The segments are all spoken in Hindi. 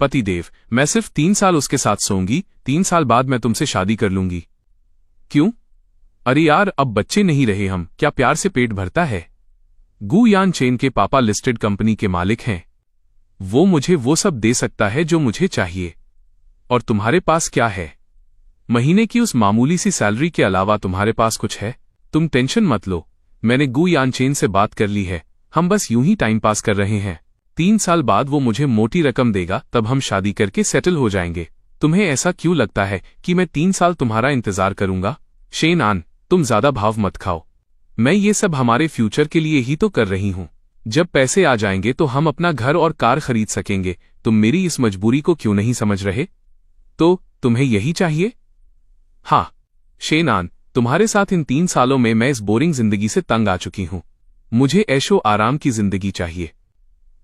पतिदेव, मैं सिर्फ 3 साल उसके साथ सोऊंगी, 3 साल बाद मैं तुमसे शादी कर लूंगी। क्यों? अरे यार, अब बच्चे नहीं रहे हम, क्या प्यार से पेट भरता है? गु यानचेन के पापा लिस्टेड कंपनी के मालिक हैं। वो मुझे वो सब दे सकता है जो मुझे चाहिए। और तुम्हारे पास क्या है? महीने की उस मामूली सी सैलरी के अलावा तुम्हारे पास कुछ है? तुम टेंशन मत लो, मैंने गु यानचेन से बात कर ली है, हम बस यूं ही टाइम पास कर रहे हैं। 3 साल बाद वो मुझे मोटी रकम देगा, तब हम शादी करके सेटल हो जाएंगे। तुम्हें ऐसा क्यों लगता है कि मैं 3 साल तुम्हारा इंतजार करूंगा? शेन आन, तुम ज्यादा भाव मत खाओ। मैं ये सब हमारे फ्यूचर के लिए ही तो कर रही हूं। जब पैसे आ जाएंगे तो हम अपना घर और कार खरीद सकेंगे। तुम मेरी इस मजबूरी को क्यों नहीं समझ रहे? तो तुम्हें यही चाहिए? हाँ शेन आन, तुम्हारे साथ इन 3 सालों में मैं इस बोरिंग जिंदगी से तंग आ चुकी हूं। मुझे ऐशो आराम की जिंदगी चाहिए।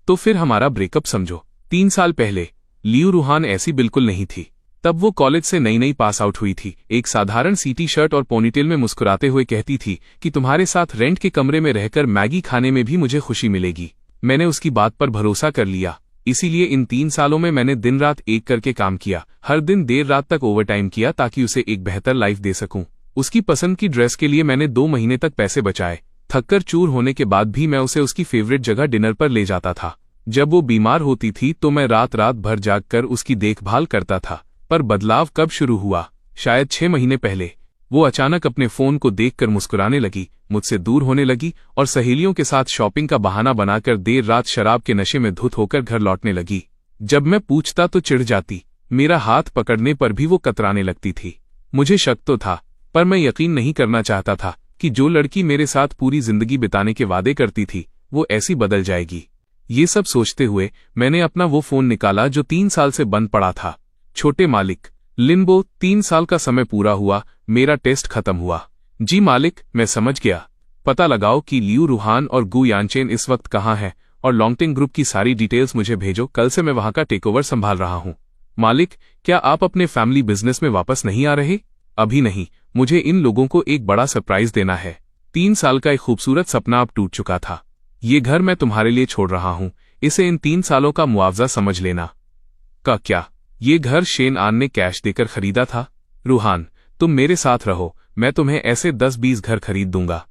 तो फिर हमारा ब्रेकअप समझो। 3 साल पहले लियू रूहान ऐसी बिल्कुल नहीं थी। तब वो कॉलेज से नई नई पास आउट हुई थी। एक साधारण सी टी शर्ट और पोनीटेल में मुस्कुराते हुए कहती थी कि तुम्हारे साथ रेंट के कमरे में रहकर मैगी खाने में भी मुझे खुशी मिलेगी। मैंने उसकी बात पर भरोसा कर लिया। इसीलिए इन 3 सालों में मैंने दिन रात एक करके काम किया। हर दिन देर रात तक ओवरटाइम किया ताकि उसे एक बेहतर लाइफ दे सकूं। उसकी पसंद की ड्रेस के लिए मैंने 2 महीने तक पैसे बचाए। थककर चूर होने के बाद भी मैं उसे उसकी फेवरेट जगह डिनर पर ले जाता था। जब वो बीमार होती थी तो मैं रात रात भर जागकर उसकी देखभाल करता था। पर बदलाव कब शुरू हुआ? शायद 6 महीने पहले। वो अचानक अपने फोन को देखकर मुस्कुराने लगी, मुझसे दूर होने लगी और सहेलियों के साथ शॉपिंग का बहाना बनाकर देर रात शराब के नशे में धुत होकर घर लौटने लगी। जब मैं पूछता तो चिढ़ जाती। मेरा हाथ पकड़ने पर भी वो कतराने लगती थी। मुझे शक तो था, पर मैं यकीन नहीं करना चाहता था कि जो लड़की मेरे साथ पूरी जिंदगी बिताने के वादे करती थी वो ऐसी बदल जाएगी। ये सब सोचते हुए मैंने अपना वो फोन निकाला जो 3 साल से बंद पड़ा था। छोटे मालिक, लिम्बो, 3 साल का समय पूरा हुआ, मेरा टेस्ट खत्म हुआ। जी मालिक, मैं समझ गया। पता लगाओ कि लियू रूहान और गु यानचेन इस वक्त कहाँ हैं और लॉन्गटिंग ग्रुप की सारी डिटेल्स मुझे भेजो। कल से मैं वहां का टेकओवर संभाल रहा हूं। मालिक, क्या आप अपने फैमिली बिजनेस में वापस नहीं आ रहे? अभी नहीं, मुझे इन लोगों को एक बड़ा सरप्राइज देना है। 3 साल का एक खूबसूरत सपना अब टूट चुका था। ये घर मैं तुम्हारे लिए छोड़ रहा हूं, इसे इन 3 सालों का मुआवजा समझ लेना। का क्या? ये घर शेन आन ने कैश देकर खरीदा था? रूहान, तुम मेरे साथ रहो, मैं तुम्हें ऐसे 10-20 घर खरीद दूंगा।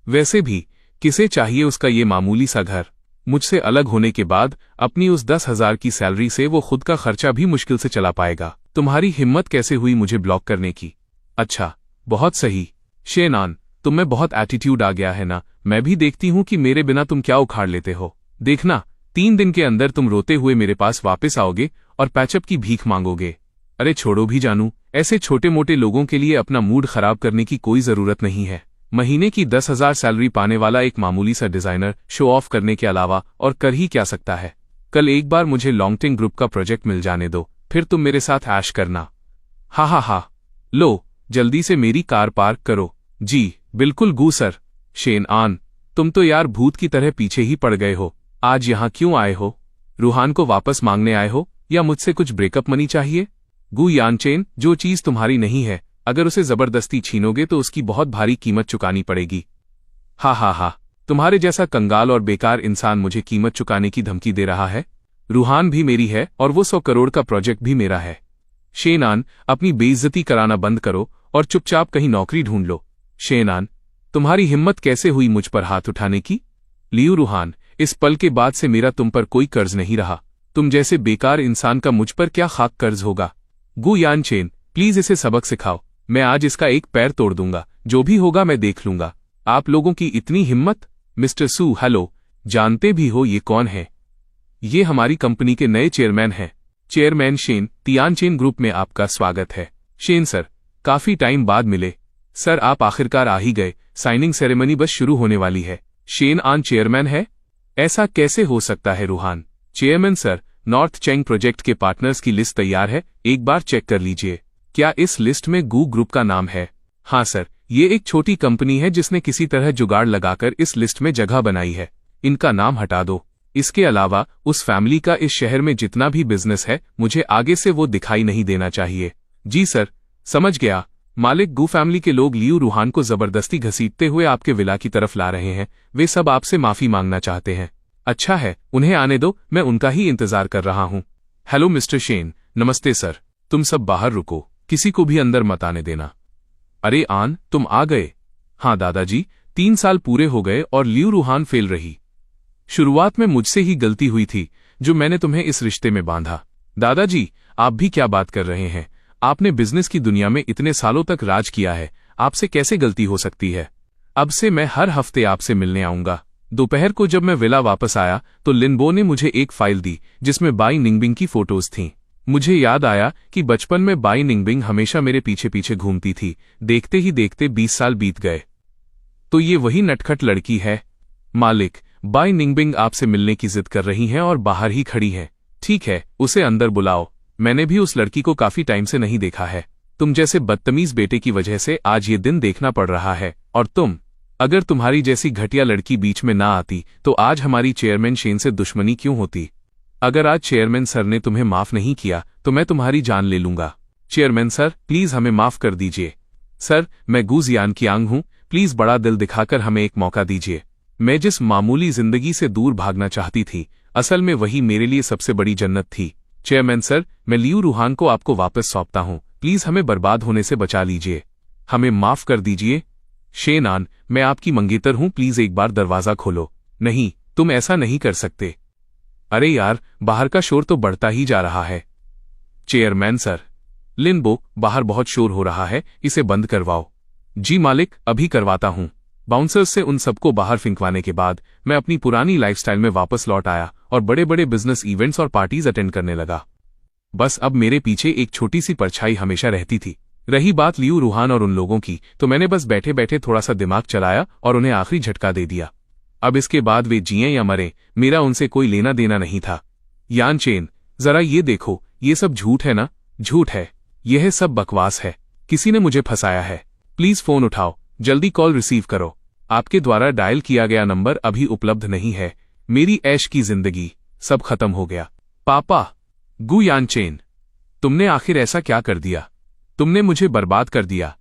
वैसे भी किसे चाहिए उसका ये मामूली सा घर? मुझसे अलग होने के बाद अपनी उस 10,000 की सैलरी से वो खुद का खर्चा भी मुश्किल से चला पाएगा। तुम्हारी हिम्मत कैसे हुई मुझे ब्लॉक करने की? अच्छा, बहुत सही। शेन आन, तुम में बहुत एटीट्यूड आ गया है ना। मैं भी देखती हूं कि मेरे बिना तुम क्या उखाड़ लेते हो। देखना, 3 दिन के अंदर तुम रोते हुए मेरे पास वापस आओगे और पैचअप की भीख मांगोगे। अरे छोड़ो भी जानू, ऐसे छोटे मोटे लोगों के लिए अपना मूड खराब करने की कोई जरूरत नहीं है। महीने की 10,000 सैलरी पाने वाला एक मामूली सा डिजाइनर शो ऑफ करने के अलावा और कर ही क्या सकता है? कल एक बार मुझे लॉन्गटिंग ग्रुप का प्रोजेक्ट मिल जाने दो, फिर तुम मेरे साथ ऐश करना। हा हा हा। लो, जल्दी से मेरी कार पार्क करो। जी बिल्कुल गू सर। शेन आन, तुम तो यार भूत की तरह पीछे ही पड़ गए हो। आज यहाँ क्यों आए हो? रूहान को वापस मांगने आए हो या मुझसे कुछ ब्रेकअप मनी चाहिए? गु यानचेन, जो चीज तुम्हारी नहीं है, अगर उसे जबरदस्ती छीनोगे तो उसकी बहुत भारी कीमत चुकानी पड़ेगी। हा हा हा, तुम्हारे जैसा कंगाल और बेकार इंसान मुझे कीमत चुकाने की धमकी दे रहा है? रूहान भी मेरी है और वो 100 करोड़ का प्रोजेक्ट भी मेरा है। शेन आन, अपनी बेइज्जती कराना बंद करो और चुपचाप कहीं नौकरी ढूंढ लो। शेन आन, तुम्हारी हिम्मत कैसे हुई मुझ पर हाथ उठाने की? लियू रूहान, इस पल के बाद से मेरा तुम पर कोई कर्ज नहीं रहा। तुम जैसे बेकार इंसान का मुझ पर क्या खाक कर्ज होगा? गु यानचेन, प्लीज इसे सबक सिखाओ। मैं आज इसका एक पैर तोड़ दूंगा। जो भी होगा मैं देख लूंगा। आप लोगों की इतनी हिम्मत? मिस्टर सू, हेलो, जानते भी हो ये कौन है? ये हमारी कंपनी के नए चेयरमैन हैं। चेयरमैन शेन, तियानचेन ग्रुप में आपका स्वागत है। शेन सर, काफी टाइम बाद मिले। सर, आप आखिरकार आ ही गए। साइनिंग सेरेमनी बस शुरू होने वाली है। शेन आन चेयरमैन है? ऐसा कैसे हो सकता है रूहान? चेयरमैन सर, नॉर्थ चेंग प्रोजेक्ट के पार्टनर्स की लिस्ट तैयार है, एक बार चेक कर लीजिए। क्या इस लिस्ट में गू ग्रुप का नाम है? हाँ सर, ये एक छोटी कंपनी है जिसने किसी तरह जुगाड़ लगाकर इस लिस्ट में जगह बनाई है। इनका नाम हटा दो। इसके अलावा उस फैमिली का इस शहर में जितना भी बिजनेस है, मुझे आगे से वो दिखाई नहीं देना चाहिए। जी सर, समझ गया। मालिक, गू फैमिली के लोग लियू रूहान को जबरदस्ती घसीटते हुए आपके विला की तरफ ला रहे हैं। वे सब आपसे माफी मांगना चाहते हैं। अच्छा है, उन्हें आने दो, मैं उनका ही इंतजार कर रहा हूँ। हेलो मिस्टर शेन, नमस्ते सर। तुम सब बाहर रुको, किसी को भी अंदर मत आने देना। अरे आन, तुम आ गए। हाँ दादाजी, 3 साल पूरे हो गए और लियू रूहान फेल रही। शुरुआत में मुझसे ही गलती हुई थी जो मैंने तुम्हें इस रिश्ते में बांधा। दादाजी, आप भी क्या बात कर रहे हैं? आपने बिजनेस की दुनिया में इतने सालों तक राज किया है, आपसे कैसे गलती हो सकती है? अब से मैं हर हफ्ते आपसे मिलने आऊंगा। दोपहर को जब मैं विला वापस आया तो लिनबो ने मुझे एक फाइल दी जिसमें बाई निंगबिंग की फोटोज थीं। मुझे याद आया कि बचपन में बाई निंगबिंग हमेशा मेरे पीछे पीछे घूमती थी। देखते ही देखते 20 साल बीत गए। तो ये वही नटखट लड़की है? मालिक, बाई निंगबिंग आपसे मिलने की जिद कर रही हैं और बाहर ही खड़ी हैं। ठीक है, उसे अंदर बुलाओ। मैंने भी उस लड़की को काफी टाइम से नहीं देखा है। तुम जैसे बदतमीज बेटे की वजह से आज ये दिन देखना पड़ रहा है। और अगर तुम्हारी जैसी घटिया लड़की बीच में ना आती तो आज हमारी चेयरमैन शेन से दुश्मनी क्यों होती? अगर आज चेयरमैन सर ने तुम्हें माफ नहीं किया तो मैं तुम्हारी जान ले लूंगा। चेयरमैन सर, प्लीज हमें माफ कर दीजिए। सर, मैं गू जियान कियांग हूं, प्लीज बड़ा दिल दिखाकर हमें एक मौका दीजिए। मैं जिस मामूली जिंदगी से दूर भागना चाहती थी, असल में वही मेरे लिए सबसे बड़ी जन्नत थी। चेयरमैन सर, मैं लियू रूहान को आपको वापस सौंपता हूं, प्लीज हमें बर्बाद होने से बचा लीजिए। हमें माफ कर दीजिए। शेन आन, मैं आपकी मंगेतर हूं, प्लीज एक बार दरवाजा खोलो। नहीं, तुम ऐसा नहीं कर सकते। अरे यार, बाहर का शोर तो बढ़ता ही जा रहा है। Chairman sir. लिनबो, बाहर बहुत शोर हो रहा है, इसे बंद करवाओ। जी मालिक, अभी करवाता हूं। बाउंसर्स से उन सबको बाहर फिंकवाने के बाद मैं अपनी पुरानी लाइफस्टाइल में वापस लौट आया और बड़े बड़े बिजनेस इवेंट्स और पार्टीज अटेंड करने लगा। बस अब मेरे पीछे एक छोटी सी परछाई हमेशा रहती थी। रही बात लियू रूहान और उन लोगों की, तो मैंने बस बैठे बैठे थोड़ा सा दिमाग चलाया और उन्हें आखिरी झटका दे दिया। अब इसके बाद वे जिएं या मरें, मेरा उनसे कोई लेना देना नहीं था। यान चेन, जरा ये देखो, ये सब झूठ है ना? झूठ है, यह सब बकवास है। किसी ने मुझे फंसाया है। प्लीज फोन उठाओ, जल्दी कॉल रिसीव करो। आपके द्वारा डायल किया गया नंबर अभी उपलब्ध नहीं है। मेरी ऐश की जिंदगी, सब खत्म हो गया। पापा। गू यान चेन, तुमने आखिर ऐसा क्या कर दिया? तुमने मुझे बर्बाद कर दिया।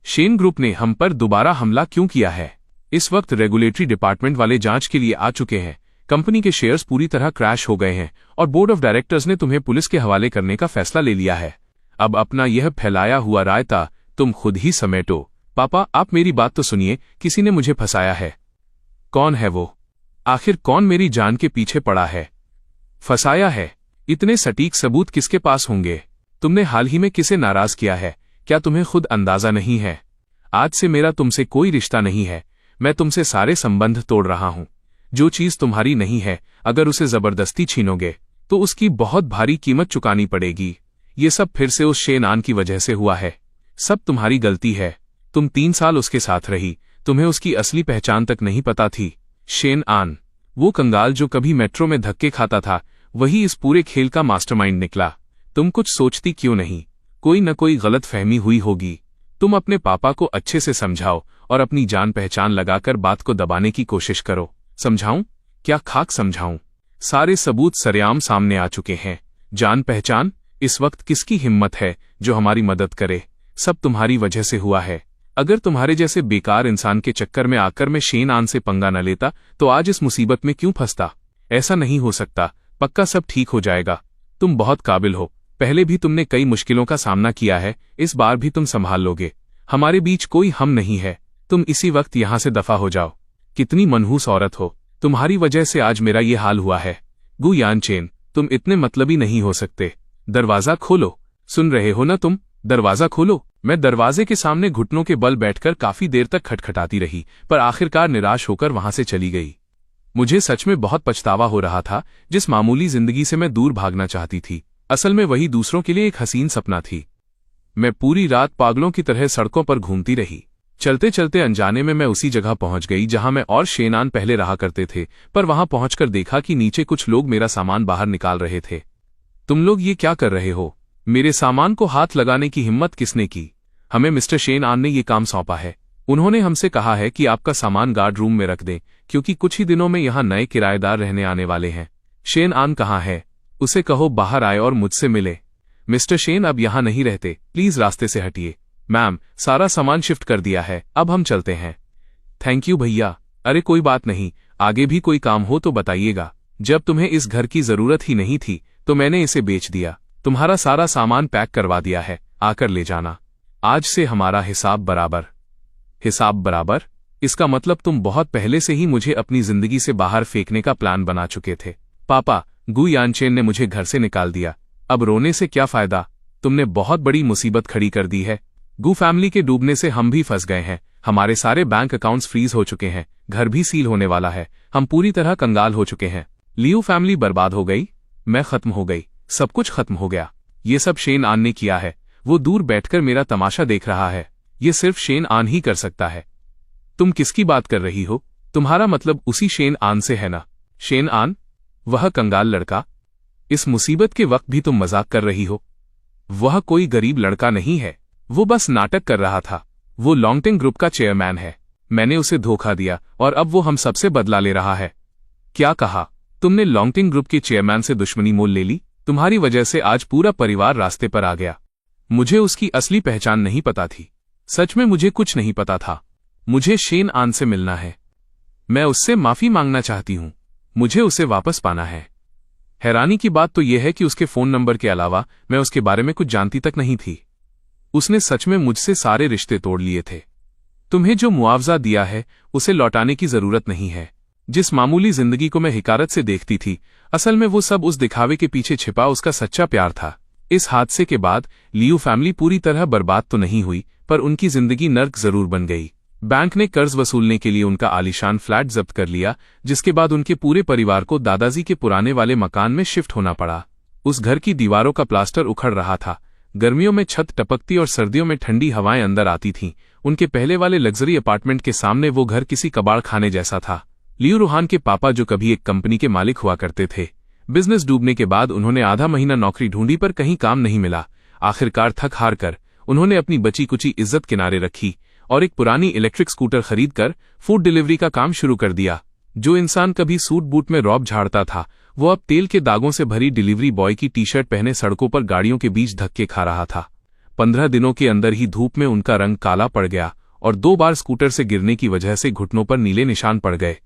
शेन ग्रुप ने हम पर दोबारा हमला क्यों किया है? इस वक्त रेगुलेटरी डिपार्टमेंट वाले जांच के लिए आ चुके हैं। कंपनी के शेयर्स पूरी तरह क्रैश हो गए हैं और बोर्ड ऑफ डायरेक्टर्स ने तुम्हें पुलिस के हवाले करने का फैसला ले लिया है। अब अपना यह फैलाया हुआ रायता तुम खुद ही समेटो। पापा, आप मेरी बात तो सुनिए, किसी ने मुझे फंसाया है। कौन है वो? आखिर कौन मेरी जान के पीछे पड़ा है? फंसाया है? इतने सटीक सबूत किसके पास होंगे? तुमने हाल ही में किसे नाराज किया है? क्या तुम्हें खुद अंदाजा नहीं है? आज से मेरा तुमसे कोई रिश्ता नहीं है। मैं तुमसे सारे संबंध तोड़ रहा हूं। जो चीज तुम्हारी नहीं है, अगर उसे जबरदस्ती छीनोगे तो उसकी बहुत भारी कीमत चुकानी पड़ेगी। ये सब फिर से उस शेन आन की वजह से हुआ है। सब तुम्हारी गलती है। तुम 3 साल उसके साथ रही, तुम्हें उसकी असली पहचान तक नहीं पता थी। शेन आन, वो कंगाल जो कभी मेट्रो में धक्के खाता था, वही इस पूरे खेल का मास्टरमाइंड निकला। तुम कुछ सोचती क्यों नहीं? कोई न कोई गलत फहमी हुई होगी। तुम अपने पापा को अच्छे से समझाओ और अपनी जान पहचान लगाकर बात को दबाने की कोशिश करो। समझाऊं? क्या खाक समझाऊं? सारे सबूत सरेआम सामने आ चुके हैं। जान पहचान? इस वक्त किसकी हिम्मत है जो हमारी मदद करे? सब तुम्हारी वजह से हुआ है। अगर तुम्हारे जैसे बेकार इंसान के चक्कर में आकर मैं शेन आन से पंगा न लेता तो आज इस मुसीबत में क्यों फंसता? ऐसा नहीं हो सकता। पक्का सब ठीक हो जाएगा। तुम बहुत काबिल हो। पहले भी तुमने कई मुश्किलों का सामना किया है, इस बार भी तुम संभाल लोगे। हमारे बीच कोई हम नहीं है। तुम इसी वक्त यहां से दफा हो जाओ। कितनी मनहूस औरत हो। तुम्हारी वजह से आज मेरा ये हाल हुआ है। गू यान चेन, तुम इतने मतलबी नहीं हो सकते। दरवाजा खोलो। सुन रहे हो ना तुम? दरवाजा खोलो। मैं दरवाजे के सामने घुटनों के बल बैठकर काफी देर तक खटखटाती रही, पर आखिरकार निराश होकर वहां से चली गई। मुझे सच में बहुत पछतावा हो रहा था। जिस मामूली जिंदगी से मैं दूर भागना चाहती थी, असल में वही दूसरों के लिए एक हसीन सपना थी। मैं पूरी रात पागलों की तरह सड़कों पर घूमती रही। चलते चलते अनजाने में मैं उसी जगह पहुंच गई जहां मैं और शेन आन पहले रहा करते थे, पर वहां पहुंचकर देखा कि नीचे कुछ लोग मेरा सामान बाहर निकाल रहे थे। तुम लोग ये क्या कर रहे हो? मेरे सामान को हाथ लगाने की हिम्मत किसने की? हमें मिस्टर शेन आन ने ये काम सौंपा है। उन्होंने हमसे कहा है कि आपका सामान गार्ड रूम में रख दें, क्योंकि कुछ ही दिनों में यहाँ नए किराएदार रहने आने वाले हैं। शेन आन कहाँ है? उसे कहो बाहर आए और मुझसे मिले। मिस्टर शेन अब यहाँ नहीं रहते, प्लीज रास्ते से हटिए। मैम, सारा सामान शिफ्ट कर दिया है, अब हम चलते हैं। थैंक यू भैया। अरे कोई बात नहीं, आगे भी कोई काम हो तो बताइएगा। जब तुम्हें इस घर की जरूरत ही नहीं थी तो मैंने इसे बेच दिया। तुम्हारा सारा सामान पैक करवा दिया है, आकर ले जाना। आज से हमारा हिसाब बराबर। हिसाब बराबर? इसका मतलब तुम बहुत पहले से ही मुझे अपनी जिंदगी से बाहर फेंकने का प्लान बना चुके थे। पापा, गु यानचेन ने मुझे घर से निकाल दिया। अब रोने से क्या फायदा? तुमने बहुत बड़ी मुसीबत खड़ी कर दी है। गु फैमिली के डूबने से हम भी फंस गए हैं। हमारे सारे बैंक अकाउंट्स फ्रीज हो चुके हैं, घर भी सील होने वाला है। हम पूरी तरह कंगाल हो चुके हैं। लियू फैमिली बर्बाद हो गई, मैं खत्म हो गई, सब कुछ खत्म हो गया। ये सब शेन आन ने किया है। वो दूर बैठकर मेरा तमाशा देख रहा है। ये सिर्फ शेन आन ही कर सकता है। तुम किसकी बात कर रही हो? तुम्हारा मतलब उसी शेन आन से है ना? शेन आन? वह कंगाल लड़का? इस मुसीबत के वक्त भी तुम मजाक कर रही हो? वह कोई गरीब लड़का नहीं है, वो बस नाटक कर रहा था। वो लॉन्गटिंग ग्रुप का चेयरमैन है। मैंने उसे धोखा दिया और अब वो हम सबसे बदला ले रहा है। क्या कहा? तुमने लॉन्गटिंग ग्रुप के चेयरमैन से दुश्मनी मोल ले ली? तुम्हारी वजह से आज पूरा परिवार रास्ते पर आ गया। मुझे उसकी असली पहचान नहीं पता थी। सच में मुझे कुछ नहीं पता था। मुझे शेन आन से मिलना है। मैं उससे माफी मांगना चाहती हूं। मुझे उसे वापस पाना है। हैरानी की बात तो यह है कि उसके फोन नंबर के अलावा मैं उसके बारे में कुछ जानती तक नहीं थी। उसने सच में मुझसे सारे रिश्ते तोड़ लिए थे। तुम्हें जो मुआवजा दिया है उसे लौटाने की जरूरत नहीं है। जिस मामूली जिंदगी को मैं हिकारत से देखती थी, असल में वो सब उस दिखावे के पीछे छिपा उसका सच्चा प्यार था। इस हादसे के बाद लियू फैमिली पूरी तरह बर्बाद तो नहीं हुई, पर उनकी जिंदगी नर्क जरूर बन गई। बैंक ने कर्ज वसूलने के लिए उनका आलीशान फ्लैट जब्त कर लिया, जिसके बाद उनके पूरे परिवार को दादाजी के पुराने वाले मकान में शिफ्ट होना पड़ा। उस घर की दीवारों का प्लास्टर उखड़ रहा था। गर्मियों में छत टपकती और सर्दियों में ठंडी हवाएं अंदर आती थीं। उनके पहले वाले लग्जरी अपार्टमेंट के सामने वो घर किसी कबाड़ खाने जैसा था। लियू रूहान के पापा, जो कभी एक कंपनी के मालिक हुआ करते थे, बिजनेस डूबने के बाद उन्होंने आधा महीना नौकरी ढूंढी पर कहीं काम नहीं मिला। आखिरकार थक हार कर उन्होंने अपनी बची कुची इज्जत किनारे रखी और एक पुरानी इलेक्ट्रिक स्कूटर खरीदकर फूड डिलीवरी का काम शुरू कर दिया। जो इंसान कभी सूट बूट में रौब झाड़ता था, वो अब तेल के दागों से भरी डिलीवरी बॉय की टी शर्ट पहने सड़कों पर गाड़ियों के बीच धक्के खा रहा था। 15 दिनों के अंदर ही धूप में उनका रंग काला पड़ गया और 2 बार स्कूटर से गिरने की वजह से घुटनों पर नीले निशान पड़ गए।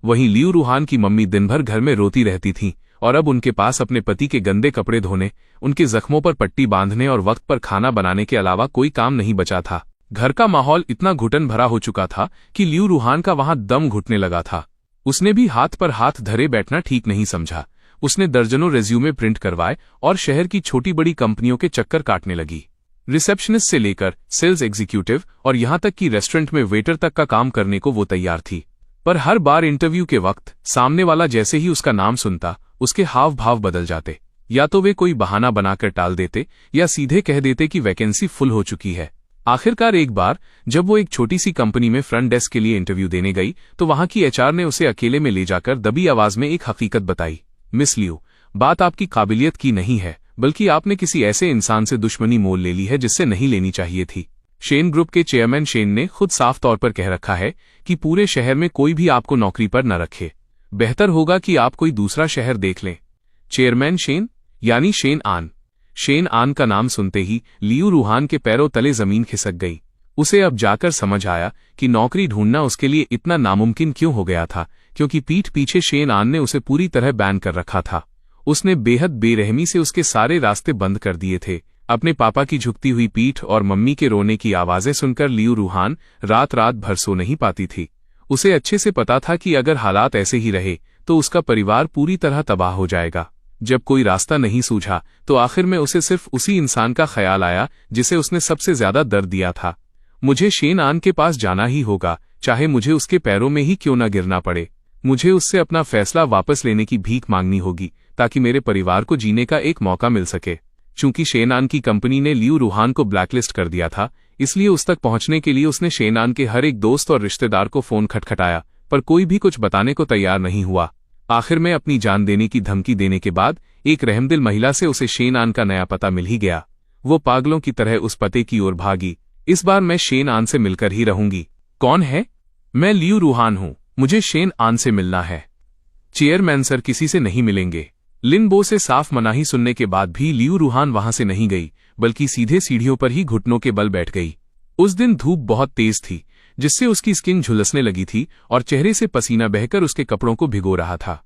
वहीं लियू रूहान की मम्मी दिन भर घर में रोती रहती थीं और अब उनके पास अपने पति के गंदे कपड़े धोने, उनके जख्मों पर पट्टी बांधने और वक्त पर खाना बनाने के अलावा कोई काम नहीं बचा था। घर का माहौल इतना घुटन भरा हो चुका था कि लियू रूहान का वहां दम घुटने लगा था। उसने भी हाथ पर हाथ धरे बैठना ठीक नहीं समझा। उसने दर्जनों रेज्यूमे प्रिंट करवाए और शहर की छोटी बड़ी कंपनियों के चक्कर काटने लगी। रिसेप्शनिस्ट से लेकर सेल्स एग्जीक्यूटिव और यहां तक कि रेस्टोरेंट में वेटर तक का काम करने को वो तैयार थी। पर हर बार इंटरव्यू के वक्त सामने वाला जैसे ही उसका नाम सुनता, उसके हाव भाव बदल जाते। या तो वे कोई बहाना बनाकर टाल देते या सीधे कह देते कि वैकेंसी फुल हो चुकी है। आखिरकार एक बार जब वो एक छोटी सी कंपनी में फ्रंट डेस्क के लिए इंटरव्यू देने गई तो वहां की एचआर ने उसे अकेले में ले जाकर दबी आवाज में एक हकीकत बताई। मिस लियू, बात आपकी काबिलियत की नहीं है, बल्कि आपने किसी ऐसे इंसान से दुश्मनी मोल ले ली है जिससे नहीं लेनी चाहिए थी। शेन ग्रुप के चेयरमैन शेन ने खुद साफ तौर पर कह रखा है कि पूरे शहर में कोई भी आपको नौकरी पर न रखे। बेहतर होगा कि आप कोई दूसरा शहर देख लें। चेयरमैन शेन यानी शेन आन। शेन आन का नाम सुनते ही लियू रूहान के पैरों तले जमीन खिसक गई। उसे अब जाकर समझ आया कि नौकरी ढूंढना उसके लिए इतना नामुमकिन क्यों हो गया था, क्योंकि पीठ पीछे शेन आन ने उसे पूरी तरह बैन कर रखा था। उसने बेहद बेरहमी से उसके सारे रास्ते बंद कर दिए थे। अपने पापा की झुकती हुई पीठ और मम्मी के रोने की आवाजें सुनकर लियू रूहान रात रात भर सो नहीं पाती थी। उसे अच्छे से पता था कि अगर हालात ऐसे ही रहे तो उसका परिवार पूरी तरह तबाह हो जाएगा। जब कोई रास्ता नहीं सूझा तो आखिर में उसे सिर्फ उसी इंसान का ख्याल आया जिसे उसने सबसे ज्यादा दर्द दिया था। मुझे शेन आन के पास जाना ही होगा, चाहे मुझे उसके पैरों में ही क्यों न गिरना पड़े। मुझे उससे अपना फैसला वापस लेने की भीख मांगनी होगी ताकि मेरे परिवार को जीने का एक मौका मिल सके। चूंकि शेन आन की कंपनी ने लियू रूहान को ब्लैकलिस्ट कर दिया था, इसलिए उस तक पहुंचने के लिए उसने शेन आन के हर एक दोस्त और रिश्तेदार को फोन खटखटाया, पर कोई भी कुछ बताने को तैयार नहीं हुआ। आखिर में अपनी जान देने की धमकी देने के बाद एक रहमदिल महिला से उसे शेन आन का नया पता मिल ही गया। वो पागलों की तरह उस पते की ओर भागी। इस बार मैं शेन आन से मिलकर ही रहूंगी। कौन है? मैं लियू रूहान हूं, मुझे शेन आन से मिलना है। चेयरमैन सर, किसी से नहीं मिलेंगे। लिनबो से साफ मनाही सुनने के बाद भी लियू रूहान वहां से नहीं गई, बल्कि सीधे सीढ़ियों पर ही घुटनों के बल बैठ गई। उस दिन धूप बहुत तेज थी, जिससे उसकी स्किन झुलसने लगी थी और चेहरे से पसीना बहकर उसके कपड़ों को भिगो रहा था।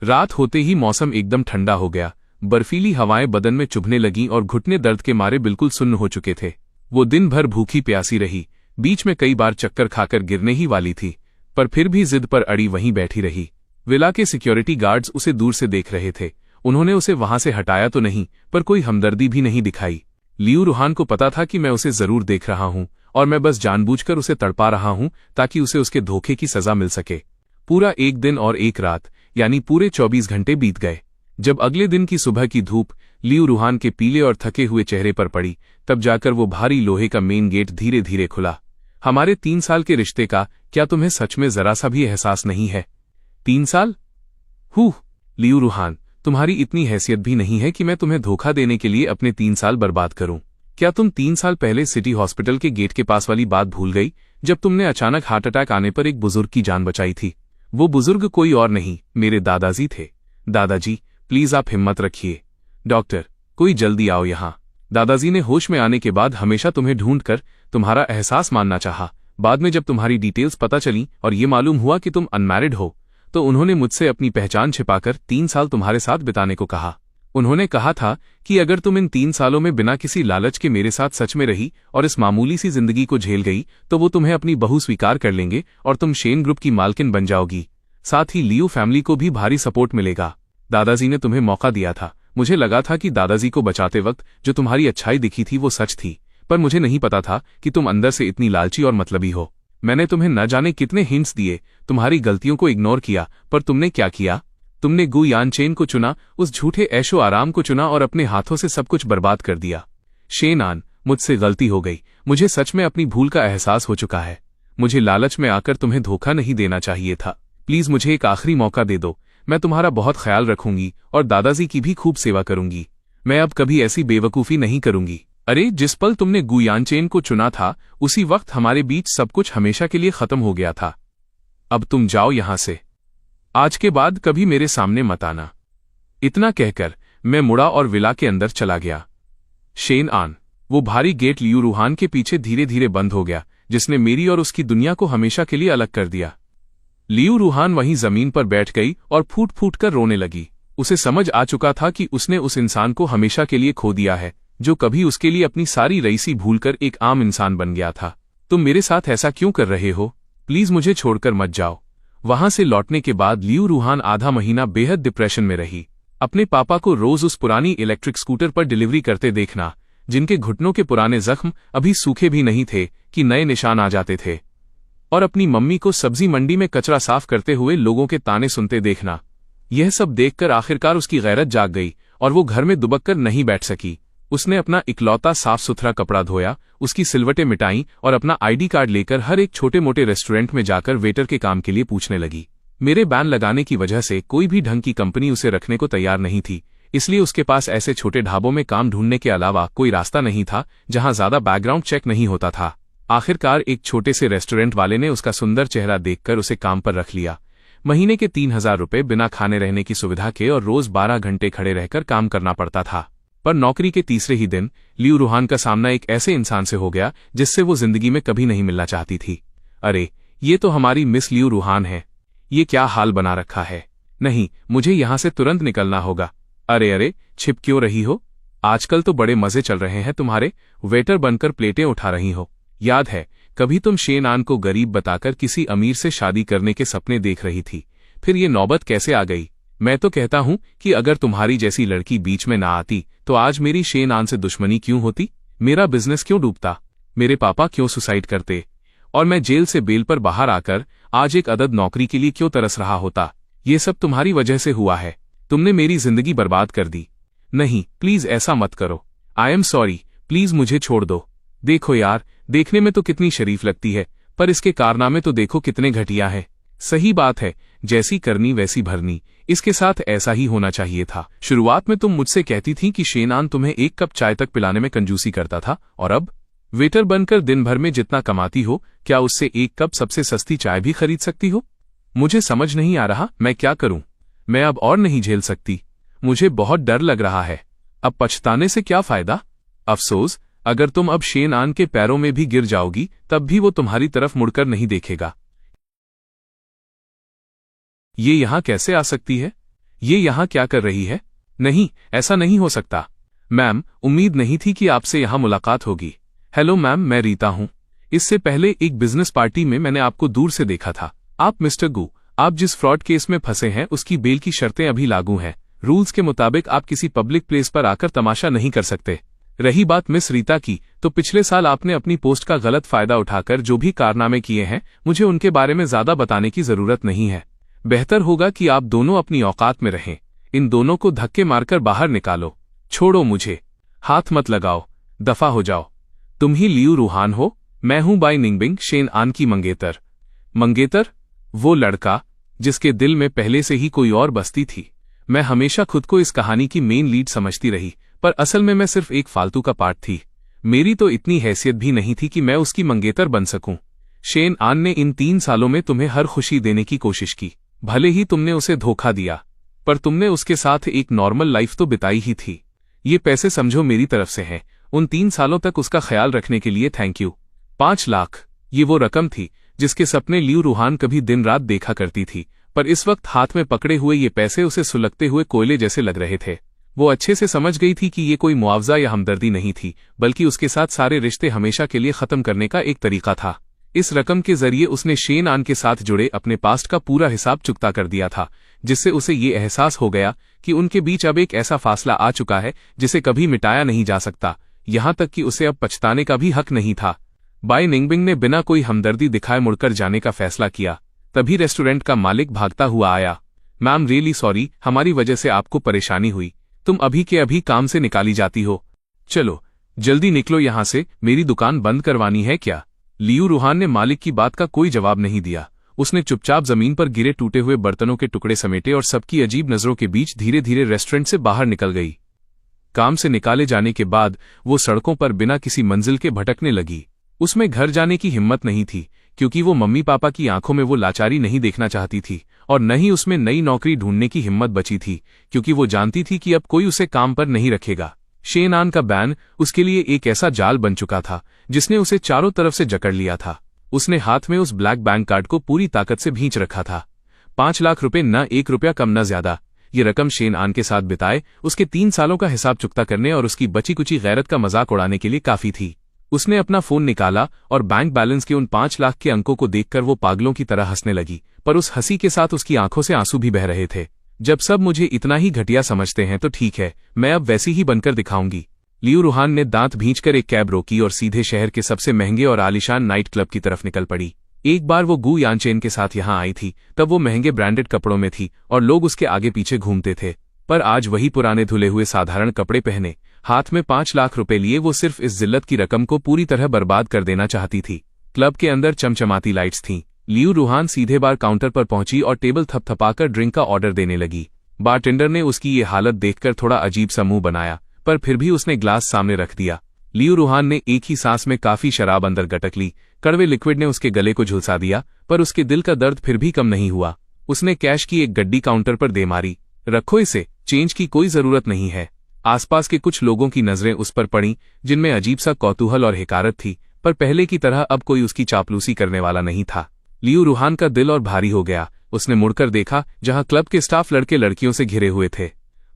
रात होते ही मौसम एकदम ठंडा हो गया। बर्फीली हवाएं बदन में चुभने लगीं और घुटने दर्द के मारे बिल्कुल सुन्न हो चुके थे। वो दिन भर भूखी प्यासी रही, बीच में कई बार चक्कर खाकर गिरने ही वाली थी, पर फिर भी जिद पर अड़ी वहीं बैठी रही। विला के सिक्योरिटी गार्ड्स उसे दूर से देख रहे थे। उन्होंने उसे वहां से हटाया तो नहीं, पर कोई हमदर्दी भी नहीं दिखाई। लियू रूहान को पता था कि मैं उसे जरूर देख रहा हूं और मैं बस जानबूझकर उसे तड़पा रहा हूं ताकि उसे उसके धोखे की सजा मिल सके। पूरा एक दिन और एक रात, यानी पूरे 24 घंटे बीत गए। जब अगले दिन की सुबह की धूप लियू रूहान के पीले और थके हुए चेहरे पर पड़ी, तब जाकर वो भारी लोहे का मेन गेट धीरे धीरे खुला। हमारे 3 साल के रिश्ते का क्या तुम्हें सच में जरा सा भी एहसास नहीं है? 3 साल? लियू रूहान, तुम्हारी इतनी हैसियत भी नहीं है कि मैं तुम्हें धोखा देने के लिए अपने 3 साल बर्बाद करूं। क्या तुम 3 साल पहले सिटी हॉस्पिटल के गेट के पास वाली बात भूल गई, जब तुमने अचानक हार्ट अटैक आने पर एक बुजुर्ग की जान बचाई थी? वो बुजुर्ग कोई और नहीं, मेरे दादाजी थे। दादाजी, प्लीज आप हिम्मत रखिए। डॉक्टर, कोई जल्दी आओ यहाँ। दादाजी ने होश में आने के बाद हमेशा तुम्हें ढूंढकर तुम्हारा एहसास मानना चाहा। बाद में जब तुम्हारी डिटेल्स पता चली और ये मालूम हुआ कि तुम अनमैरिड हो, तो उन्होंने मुझसे अपनी पहचान छिपाकर 3 साल तुम्हारे साथ बिताने को कहा। उन्होंने कहा था कि अगर तुम इन 3 सालों में बिना किसी लालच के मेरे साथ सच में रही और इस मामूली सी जिंदगी को झेल गई, तो वो तुम्हें अपनी बहू स्वीकार कर लेंगे और तुम शेन ग्रुप की मालकिन बन जाओगी। साथ ही लियू फैमिली को भी भारी सपोर्ट मिलेगा। दादाजी ने तुम्हें मौका दिया था। मुझे लगा था कि दादाजी को बचाते वक्त जो तुम्हारी अच्छाई दिखी थी वो सच थी, पर मुझे नहीं पता था कि तुम अंदर से इतनी लालची और मतलबी हो। मैंने तुम्हें न जाने कितने हिंट्स दिए, तुम्हारी गलतियों को इग्नोर किया, पर तुमने क्या किया? तुमने गु यानचेन को चुना, उस झूठे ऐशो आराम को चुना और अपने हाथों से सब कुछ बर्बाद कर दिया। शेन आन, मुझसे गलती हो गई। मुझे सच में अपनी भूल का एहसास हो चुका है। मुझे लालच में आकर तुम्हें धोखा नहीं देना चाहिए था। प्लीज मुझे एक आखिरी मौका दे दो। मैं तुम्हारा बहुत ख्याल रखूंगी और दादाजी की भी खूब सेवा करूंगी। मैं अब कभी ऐसी बेवकूफ़ी नहीं करूंगी। अरे, जिस पल तुमने गु यानचेन को चुना था, उसी वक्त हमारे बीच सब कुछ हमेशा के लिए खत्म हो गया था। अब तुम जाओ यहां से। आज के बाद कभी मेरे सामने मत आना। इतना कहकर मैं मुड़ा और विला के अंदर चला गया। शेन आन, वो भारी गेट लियू रूहान के पीछे धीरे धीरे बंद हो गया, जिसने मेरी और उसकी दुनिया को हमेशा के लिए अलग कर दिया। लियू रूहान वहीं जमीन पर बैठ गई और फूट फूट कर रोने लगी। उसे समझ आ चुका था कि उसने उस इंसान को हमेशा के लिए खो दिया है, जो कभी उसके लिए अपनी सारी रईसी भूलकर एक आम इंसान बन गया था। तुम मेरे साथ ऐसा क्यों कर रहे हो? प्लीज मुझे छोड़कर मत जाओ। वहां से लौटने के बाद लियू रूहान आधा महीना बेहद डिप्रेशन में रही। अपने पापा को रोज उस पुरानी इलेक्ट्रिक स्कूटर पर डिलीवरी करते देखना, जिनके घुटनों के पुराने जख्म अभी सूखे भी नहीं थे कि नए निशान आ जाते थे, और अपनी मम्मी को सब्जी मंडी में कचरा साफ करते हुए लोगों के ताने सुनते देखना, यह सब देखकर आखिरकार उसकी गैरत जाग गई और वो घर में दुबक कर नहीं बैठ सकी। उसने अपना इकलौता साफ सुथरा कपड़ा धोया, उसकी सिलवटें मिटाईं और अपना आईडी कार्ड लेकर हर एक छोटे मोटे रेस्टोरेंट में जाकर वेटर के काम के लिए पूछने लगी। मेरे बैन लगाने की वजह से कोई भी ढंग की कंपनी उसे रखने को तैयार नहीं थी, इसलिए उसके पास ऐसे छोटे ढाबों में काम ढूंढने के अलावा कोई रास्ता नहीं था जहां ज्यादा बैकग्राउंड चेक नहीं होता था। आखिरकार एक छोटे से रेस्टोरेंट वाले ने उसका सुंदर चेहरा देखकर उसे काम पर रख लिया। महीने के 3000 रुपये बिना खाने रहने की सुविधा के और रोज 12 घंटे खड़े रहकर काम करना पड़ता था। पर नौकरी के तीसरे ही दिन लियू रूहान का सामना एक ऐसे इंसान से हो गया जिससे वो जिंदगी में कभी नहीं मिलना चाहती थी। अरे, ये तो हमारी मिस लियू रूहान है। ये क्या हाल बना रखा है? नहीं, मुझे यहां से तुरंत निकलना होगा। अरे, छिप क्यों रही हो? आजकल तो बड़े मजे चल रहे हैं तुम्हारे। वेटर बनकर प्लेटें उठा रही हो। याद है, कभी तुम शेन आन को गरीब बताकर किसी अमीर से शादी करने के सपने देख रही थी। फिर ये नौबत कैसे आ गई? मैं तो कहता हूं कि अगर तुम्हारी जैसी लड़की बीच में ना आती तो आज मेरी शेन आन से दुश्मनी क्यों होती? मेरा बिजनेस क्यों डूबता? मेरे पापा क्यों सुसाइड करते? और मैं जेल से बेल पर बाहर आकर आज एक अदद नौकरी के लिए क्यों तरस रहा होता? ये सब तुम्हारी वजह से हुआ है। तुमने मेरी जिंदगी बर्बाद कर दी। नहीं, प्लीज ऐसा मत करो। आई एम सॉरी, प्लीज मुझे छोड़ दो। देखो यार, देखने में तो कितनी शरीफ लगती है, पर इसके कारनामे तो देखो कितने घटिया है। सही बात है, जैसी करनी वैसी भरनी। इसके साथ ऐसा ही होना चाहिए था। शुरुआत में तुम मुझसे कहती थी कि शेन आन तुम्हें 1 कप चाय तक पिलाने में कंजूसी करता था, और अब वेटर बनकर दिन भर में जितना कमाती हो, क्या उससे 1 कप सबसे सस्ती चाय भी खरीद सकती हो? मुझे समझ नहीं आ रहा मैं क्या करूं। मैं अब और नहीं झेल सकती। मुझे बहुत डर लग रहा है। अब पछताने से क्या फायदा? अफसोस, अगर तुम अब शेन आन के पैरों में भी गिर जाओगी, तब भी वो तुम्हारी तरफ मुड़कर नहीं देखेगा। ये यहां कैसे आ सकती है? ये यहाँ क्या कर रही है? नहीं, ऐसा नहीं हो सकता। मैम, उम्मीद नहीं थी कि आपसे यहाँ मुलाकात होगी। हेलो मैम, मैं रीता हूँ। इससे पहले एक बिजनेस पार्टी में मैंने आपको दूर से देखा था। आप मिस्टर गू, आप जिस फ्रॉड केस में फंसे हैं उसकी बेल की शर्तें अभी लागू हैं। रूल्स के मुताबिक आप किसी पब्लिक प्लेस पर आकर तमाशा नहीं कर सकते। रही बात मिस रीता की, तो पिछले साल आपने अपनी पोस्ट का गलत फायदा उठाकर जो भी कारनामे किए हैं, मुझे उनके बारे में ज्यादा बताने की जरूरत नहीं है। बेहतर होगा कि आप दोनों अपनी औकात में रहें। इन दोनों को धक्के मारकर बाहर निकालो। छोड़ो मुझे, हाथ मत लगाओ, दफा हो जाओ। तुम ही लियू रूहान हो? मैं हूं बाई निंगबिंग, शेन आन की मंगेतर। मंगेतर? वो लड़का जिसके दिल में पहले से ही कोई और बसती थी। मैं हमेशा खुद को इस कहानी की मेन लीड समझती रही, पर असल में मैं सिर्फ एक फालतू का पार्ट थी। मेरी तो इतनी हैसियत भी नहीं थी कि मैं उसकी मंगेतर बन सकूं। शेन आन ने इन 3 सालों में तुम्हें हर खुशी देने की कोशिश की। भले ही तुमने उसे धोखा दिया, पर तुमने उसके साथ एक नॉर्मल लाइफ तो बिताई ही थी। ये पैसे समझो मेरी तरफ से हैं। उन 3 सालों तक उसका ख्याल रखने के लिए थैंक यू। 5 लाख, ये वो रकम थी जिसके सपने लियू रूहान कभी दिन रात देखा करती थी, पर इस वक्त हाथ में पकड़े हुए ये पैसे उसे सुलगते हुए कोयले जैसे लग रहे थे। वो अच्छे से समझ गई थी कि ये कोई मुआवजा या हमदर्दी नहीं थी, बल्कि उसके साथ सारे रिश्ते हमेशा के लिए खत्म करने का एक तरीका था। इस रकम के जरिए उसने शेन आन के साथ जुड़े अपने पास्ट का पूरा हिसाब चुकता कर दिया था, जिससे उसे ये एहसास हो गया कि उनके बीच अब एक ऐसा फासला आ चुका है जिसे कभी मिटाया नहीं जा सकता। यहां तक कि उसे अब पछताने का भी हक नहीं था। बाई निंगबिंग ने बिना कोई हमदर्दी दिखाए मुड़कर जाने का फैसला किया। तभी रेस्टोरेंट का मालिक भागता हुआ आया। मैम, रियली सॉरी, हमारी वजह से आपको परेशानी हुई। तुम अभी के अभी काम से निकाली जाती हो। चलो जल्दी निकलो यहां से, मेरी दुकान बंद करवानी है क्या? लियू रूहान ने मालिक की बात का कोई जवाब नहीं दिया। उसने चुपचाप जमीन पर गिरे टूटे हुए बर्तनों के टुकड़े समेटे और सबकी अजीब नजरों के बीच धीरे धीरे रेस्टोरेंट से बाहर निकल गई। काम से निकाले जाने के बाद वो सड़कों पर बिना किसी मंजिल के भटकने लगी। उसमें घर जाने की हिम्मत नहीं थी, क्योंकि वो मम्मी पापा की आंखों में वो लाचारी नहीं देखना चाहती थी, और न ही उसमें नई नौकरी ढूंढने की हिम्मत बची थी, क्योंकि वो जानती थी कि अब कोई उसे काम पर नहीं रखेगा। शेन आन का बैन उसके लिए एक ऐसा जाल बन चुका था जिसने उसे चारों तरफ से जकड़ लिया था। उसने हाथ में उस ब्लैक बैंक कार्ड को पूरी ताकत से भींच रखा था। 5 लाख रुपए, न 1 रुपया कम न ज्यादा। ये रकम शेन आन के साथ बिताए उसके 3 सालों का हिसाब चुकता करने और उसकी बची कुची गैरत का मजाक उड़ाने के लिए काफी थी। उसने अपना फोन निकाला और बैंक बैलेंस के उन 5 लाख के अंकों को देखकर वो पागलों की तरह हंसने लगी, पर उस हंसी के साथ उसकी आंखों से आंसू भी बह रहे थे। जब सब मुझे इतना ही घटिया समझते हैं तो ठीक है, मैं अब वैसी ही बनकर दिखाऊंगी। लियू रूहान ने दांत भींचकर एक कैब रोकी और सीधे शहर के सबसे महंगे और आलीशान नाइट क्लब की तरफ निकल पड़ी। एक बार वो गू यानचेन के साथ यहाँ आई थी, तब वो महंगे ब्रांडेड कपड़ों में थी और लोग उसके आगे पीछे घूमते थे, पर आज वही पुराने धुले हुए साधारण कपड़े पहने, हाथ में 5 लाख रुपए लिए वो सिर्फ इस जिल्लत की रकम को पूरी तरह बर्बाद कर देना चाहती थी। क्लब के अंदर चमचमाती लाइट्स थीं। लियू रूहान सीधे बार काउंटर पर पहुंची और टेबल थपथपाकर ड्रिंक का ऑर्डर देने लगी। बारटेंडर ने उसकी ये हालत देखकर थोड़ा अजीब सा मुंह बनाया, पर फिर भी उसने ग्लास सामने रख दिया। लियू रूहान ने एक ही सांस में काफी शराब अंदर गटक ली। कड़वे लिक्विड ने उसके गले को झुलसा दिया, पर उसके दिल का दर्द फिर भी कम नहीं हुआ। उसने कैश की एक गड्डी काउंटर पर दे मारी। रखो इसे, चेंज की कोई जरूरत नहीं है। आसपास के कुछ लोगों की नजरें उस पर पड़ीं, जिनमें अजीब सा कौतूहल और हिकारत थी, पर पहले की तरह अब कोई उसकी चापलूसी करने वाला नहीं था। लियू रूहान का दिल और भारी हो गया। उसने मुड़कर देखा, जहां क्लब के स्टाफ लड़के लड़कियों से घिरे हुए थे।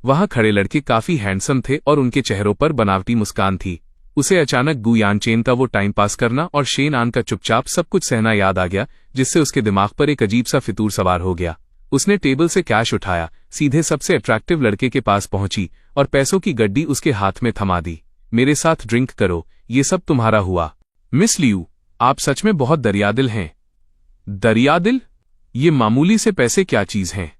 वहां खड़े लड़के काफी हैंडसम थे और उनके चेहरों पर बनावटी मुस्कान थी। उसे अचानक गू यानचेन का वो टाइम पास करना और शेन आन का चुपचाप सब कुछ सहना याद आ गया, जिससे उसके दिमाग पर एक अजीब सा फितूर सवार हो गया। उसने टेबल से कैश उठाया, सीधे सबसे अट्रैक्टिव लड़के के पास पहुंची और पैसों की गड्डी उसके हाथ में थमा दी। मेरे साथ ड्रिंक करो, ये सब तुम्हारा हुआ। मिस लियू, आप सच में बहुत दरियादिल हैं। दरियादिल? ये मामूली से पैसे क्या चीज हैं?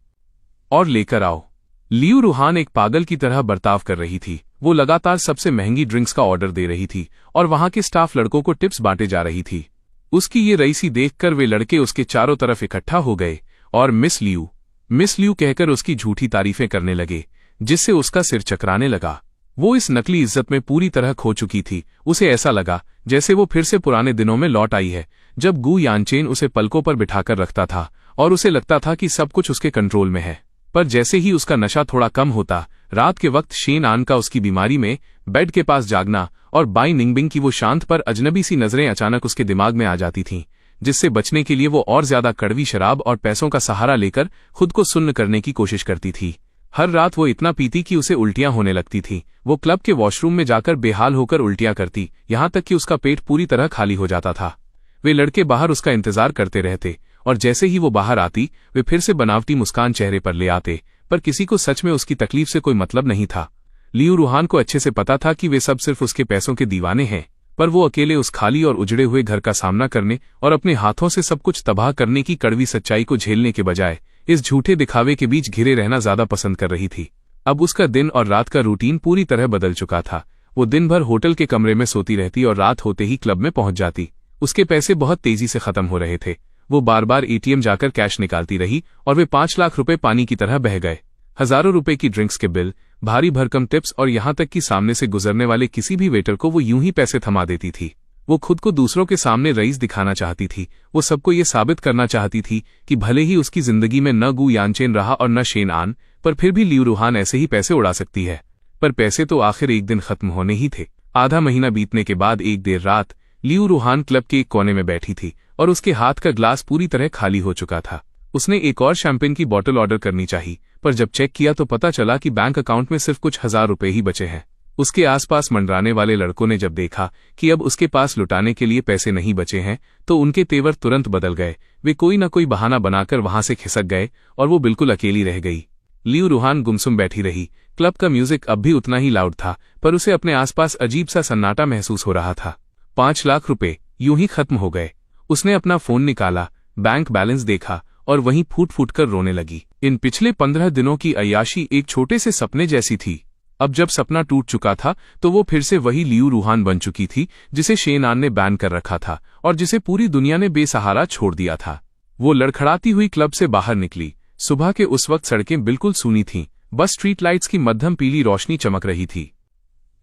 और लेकर आओ। लियू रूहान एक पागल की तरह बर्ताव कर रही थी। वो लगातार सबसे महंगी ड्रिंक्स का ऑर्डर दे रही थी और वहां के स्टाफ लड़कों को टिप्स बांटे जा रही थी। उसकी ये रईसी देखकर वे लड़के उसके चारों तरफ इकट्ठा हो गए और मिस लियू कहकर उसकी झूठी तारीफें करने लगे, जिससे उसका सिर चकराने लगा। वो इस नकली इज्जत में पूरी तरह खो चुकी थी। उसे ऐसा लगा जैसे वो फिर से पुराने दिनों में लौट आई है, जब गू यानचेन उसे पलकों पर बिठाकर रखता था और उसे लगता था कि सब कुछ उसके कंट्रोल में है। पर जैसे ही उसका नशा थोड़ा कम होता, रात के वक्त शेन आन का उसकी बीमारी में बेड के पास जागना और बाई निंगबिंग की वो शांत पर अजनबी सी नजरें अचानक उसके दिमाग में आ जाती थीं, जिससे बचने के लिए वो और ज्यादा कड़वी शराब और पैसों का सहारा लेकर खुद को सुन्न करने की कोशिश करती थी। हर रात वो इतना पीती कि उसे उल्टियां होने लगती थी। वो क्लब के वॉशरूम में जाकर बेहाल होकर उल्टियां करती, यहां तक कि उसका पेट पूरी तरह खाली हो जाता था। वे लड़के बाहर उसका इंतजार करते रहते और जैसे ही वो बाहर आती वे फिर से बनावटी मुस्कान चेहरे पर ले आते, पर किसी को सच में उसकी तकलीफ से कोई मतलब नहीं था। लियू रूहान को अच्छे से पता था कि वे सब सिर्फ उसके पैसों के दीवाने हैं, पर वो अकेले उस खाली और उजड़े हुए घर का सामना करने और अपने हाथों से सब कुछ तबाह करने की कड़वी सच्चाई को झेलने के बजाय इस झूठे दिखावे के बीच घिरे रहना ज्यादा पसंद कर रही थी। अब उसका दिन और रात का रूटीन पूरी तरह बदल चुका था। वो दिन भर होटल के कमरे में सोती रहती और रात होते ही क्लब में पहुंच जाती। उसके पैसे बहुत तेजी से खत्म हो रहे थे। वो बार बार एटीएम जाकर कैश निकालती रही और वे 5 लाख रुपए पानी की तरह बह गए। हजारों रुपए की ड्रिंक्स के बिल, भारी भरकम टिप्स और यहां तक कि सामने से गुजरने वाले किसी भी वेटर को वो यूं ही पैसे थमा देती थी। वो खुद को दूसरों के सामने रईस दिखाना चाहती थी। वो सबको ये साबित करना चाहती थी कि भले ही उसकी जिंदगी में न गू यानचेन रहा और न शेन आन, पर फिर भी लियू रूहान ऐसे ही पैसे उड़ा सकती है। पर पैसे तो आखिर एक दिन खत्म होने ही थे। आधा महीना बीतने के बाद एक देर रात लियू रूहान क्लब के एक कोने में बैठी थी और उसके हाथ का ग्लास पूरी तरह खाली हो चुका था। उसने एक और शैंपेन की बोतल ऑर्डर करनी चाहिए, पर जब चेक किया तो पता चला कि बैंक अकाउंट में सिर्फ कुछ हजार रुपए ही बचे हैं। उसके आसपास मंडराने वाले लड़कों ने जब देखा कि अब उसके पास लुटाने के लिए पैसे नहीं बचे हैं, तो उनके तेवर तुरंत बदल गए। वे कोई न कोई बहाना बनाकर वहां से खिसक गए और वो बिल्कुल अकेली रह गई। लियू रूहान गुमसुम बैठी रही। क्लब का म्यूजिक अब भी उतना ही लाउड था, पर उसे अपने आसपास अजीब सा सन्नाटा महसूस हो रहा था। 5 लाख रुपए यूं ही खत्म हो गए। उसने अपना फोन निकाला, बैंक बैलेंस देखा और वहीं फूट फूट कर रोने लगी। इन पिछले 15 दिनों की अय्याशी एक छोटे से सपने जैसी थी। अब जब सपना टूट चुका था तो वो फिर से वही लियू रूहान बन चुकी थी जिसे शेन आन ने बैन कर रखा था और जिसे पूरी दुनिया ने बेसहारा छोड़ दिया था। वो लड़खड़ाती हुई क्लब से बाहर निकली। सुबह के उस वक्त सड़कें बिल्कुल सूनी थीं, बस स्ट्रीट लाइट्स की मध्यम पीली रोशनी चमक रही थी।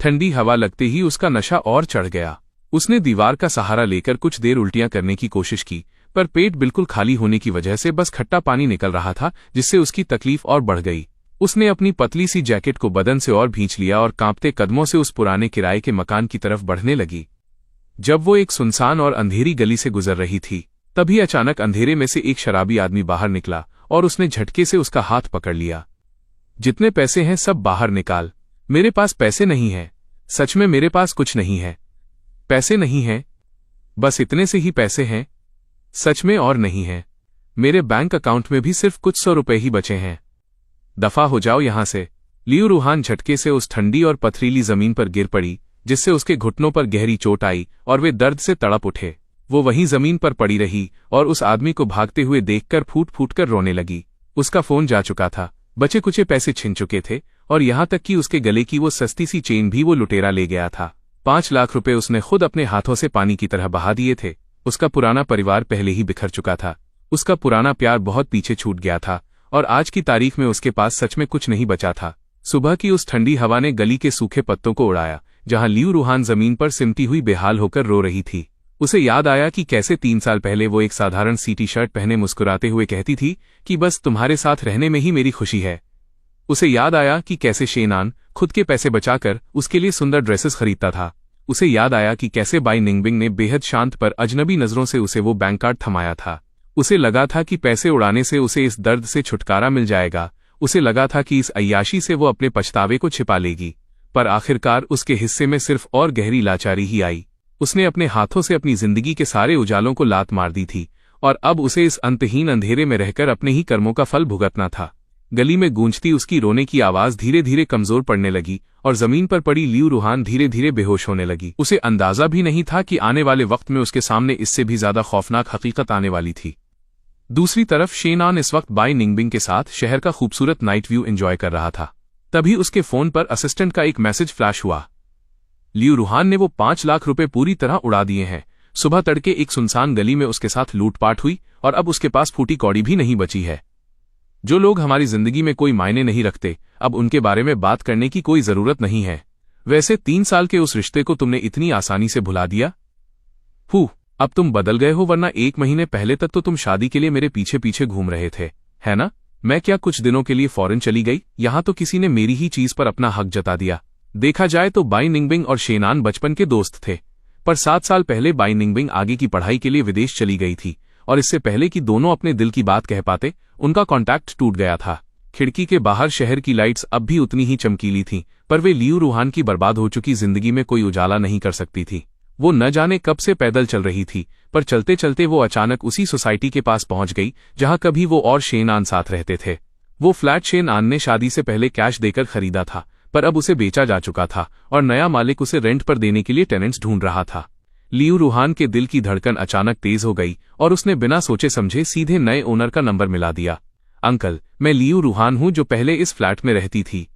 ठंडी हवा लगते ही उसका नशा और चढ़ गया। उसने दीवार का सहारा लेकर कुछ देर उल्टियां करने की कोशिश की, पर पेट बिल्कुल खाली होने की वजह से बस खट्टा पानी निकल रहा था, जिससे उसकी तकलीफ और बढ़ गई। उसने अपनी पतली सी जैकेट को बदन से और भींच लिया और कांपते कदमों से उस पुराने किराए के मकान की तरफ बढ़ने लगी। जब वो एक सुनसान और अंधेरी गली से गुजर रही थी, तभी अचानक अंधेरे में से एक शराबी आदमी बाहर निकला और उसने झटके से उसका हाथ पकड़ लिया। जितने पैसे हैं सब बाहर निकाल। मेरे पास पैसे नहीं है, सच में मेरे पास कुछ नहीं है। पैसे नहीं हैं, बस इतने से ही पैसे हैं, सच में और नहीं है। मेरे बैंक अकाउंट में भी सिर्फ कुछ 100 रुपए ही बचे हैं। दफा हो जाओ यहां से। लियू रूहान झटके से उस ठंडी और पथरीली जमीन पर गिर पड़ी, जिससे उसके घुटनों पर गहरी चोट आई और वे दर्द से तड़प उठे। वो वहीं जमीन पर पड़ी रही और उस आदमी को भागते हुए देखकर फूट फूट कर रोने लगी। उसका फोन जा चुका था, बचे कुचे पैसे छिन चुके थे और यहां तक कि उसके गले की वो सस्ती सी चेन भी वो लुटेरा ले गया था। 5 लाख रुपए उसने खुद अपने हाथों से पानी की तरह बहा दिए थे। उसका पुराना परिवार पहले ही बिखर चुका था। उसका पुराना प्यार बहुत पीछे छूट गया था और आज की तारीख में उसके पास सच में कुछ नहीं बचा था। सुबह की उस ठंडी हवा ने गली के सूखे पत्तों को उड़ाया, जहां लियू रूहान जमीन पर सिमटी हुई बेहाल होकर रो रही थी। उसे याद आया कि कैसे 3 साल पहले वो एक साधारण सी टी शर्ट पहने मुस्कुराते हुए कहती थी कि बस तुम्हारे साथ रहने में ही मेरी खुशी है। उसे याद आया कि कैसे शेन आन खुद के पैसे बचाकर उसके लिए सुंदर ड्रेसेस खरीदता था। उसे याद आया कि कैसे बाई निंगबिंग ने बेहद शांत पर अजनबी नजरों से उसे वो बैंक कार्ड थमाया था। उसे लगा था कि पैसे उड़ाने से उसे इस दर्द से छुटकारा मिल जाएगा। उसे लगा था कि इस अय्याशी से वो अपने पछतावे को छिपा लेगी, पर आखिरकार उसके हिस्से में सिर्फ और गहरी लाचारी ही आई। उसने अपने हाथों से अपनी जिंदगी के सारे उजालों को लात मार दी थी और अब उसे इस अंतहीन अंधेरे में रहकर अपने ही कर्मों का फल भुगतना था। गली में गूंजती उसकी रोने की आवाज धीरे धीरे कमजोर पड़ने लगी और जमीन पर पड़ी लियू रूहान धीरे धीरे बेहोश होने लगी। उसे अंदाजा भी नहीं था कि आने वाले वक्त में उसके सामने इससे भी ज्यादा खौफनाक हकीकत आने वाली थी। दूसरी तरफ शेन आन इस वक्त बाई निंगबिंग के साथ शहर का खूबसूरत नाइट व्यू एंजॉय कर रहा था। तभी उसके फोन पर असिस्टेंट का एक मैसेज फ्लैश हुआ। लियू रूहान ने वो 5 लाख रुपए पूरी तरह उड़ा दिए हैं। सुबह तड़के एक सुनसान गली में उसके साथ लूटपाट हुई और अब उसके पास फूटी कौड़ी भी नहीं बची है। जो लोग हमारी जिंदगी में कोई मायने नहीं रखते, अब उनके बारे में बात करने की कोई जरूरत नहीं है। वैसे 3 साल के उस रिश्ते को तुमने इतनी आसानी से भुला दिया? अब तुम बदल गए हो, वरना 1 महीने पहले तक तो तुम शादी के लिए मेरे पीछे पीछे घूम रहे थे, है ना? मैं क्या कुछ दिनों के लिए फॉरेन चली गई? यहां तो किसी ने मेरी ही चीज पर अपना हक जता दिया। देखा जाए तो बाई निंगबिंग और शेन आन बचपन के दोस्त थे, पर 7 साल पहले बाई निंगबिंग आगे की पढ़ाई के लिए विदेश चली गई थी और इससे पहले कि दोनों अपने दिल की बात कह पाते, उनका कॉन्टैक्ट टूट गया था। खिड़की के बाहर शहर की लाइट्स अब भी उतनी ही चमकीली थीं, पर वे लियू रूहान की बर्बाद हो चुकी जिंदगी में कोई उजाला नहीं कर सकती थी। वो न जाने कब से पैदल चल रही थी, पर चलते चलते वो अचानक उसी सोसाइटी के पास पहुंच गई जहां कभी वो और शेन आन साथ रहते थे। वो फ्लैट शेन आन ने शादी से पहले कैश देकर खरीदा था, पर अब उसे बेचा जा चुका था और नया मालिक उसे रेंट पर देने के लिए टेनेंट्स ढूंढ रहा था। लियू रूहान के दिल की धड़कन अचानक तेज हो गई और उसने बिना सोचे समझे सीधे नए ओनर का नंबर मिला दिया। अंकल, मैं लियू रूहान हूं जो पहले इस फ्लैट में रहती थी।